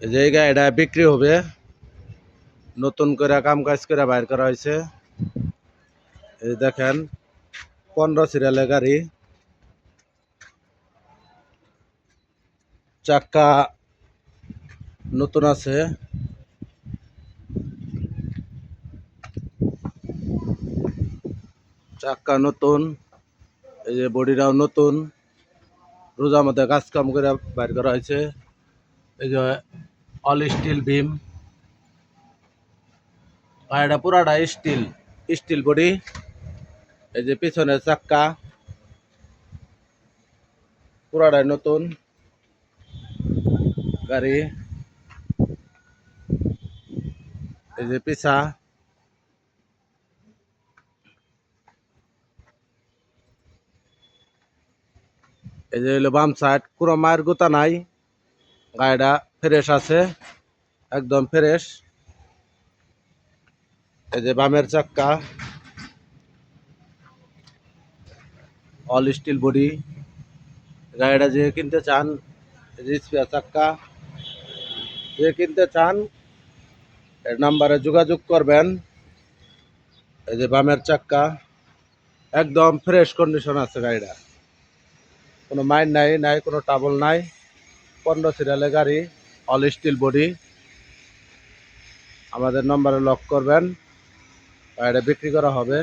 এই যে এই গাড়িটা বিক্রি হবে, নতুন করে কাম কাজ করে বাইর করা হয়েছে। এই দেখেন 15 সিরিয়ালের গাড়ি, চাক্কা নতুন আছে, চাক্কা নতুন, এই যে বডিটাও নতুন, রোজার মধ্যে কাজ কাম করে বাইর করা হয়েছে। এই যে অল স্টিল বিম, গাড়িটা পুরাটা স্টিল, স্টিল বডি। এই যে পিছনের চাক্কা পুরাটাই নতুন গাড়ি। এই যে পিছা, এই যে হলো বাম সাইড, পুরো মায়ের গোতা নাই, গাড়িটা ফ্রেশ আছে, একদম ফ্রেশ। এই যে বামের চাক্কা অল স্টিল বডি। গাড়িটা যে কিনতে চান, স্পেয়ার চাক্কা যে কিনতে চান এর নাম্বারে যোগাযোগ করবেন। এই যে বামের চাক্কা একদম ফ্রেশ কন্ডিশন আছে, গাড়িটা কোনো মাইন নাই, নাই কোনো টাবল নাই, 15 সিরিয়ালের গাড়ি, অল স্টিল বডি। আমাদের নম্বরে লক করবেন, গাড়িটা বিক্রি করা হবে।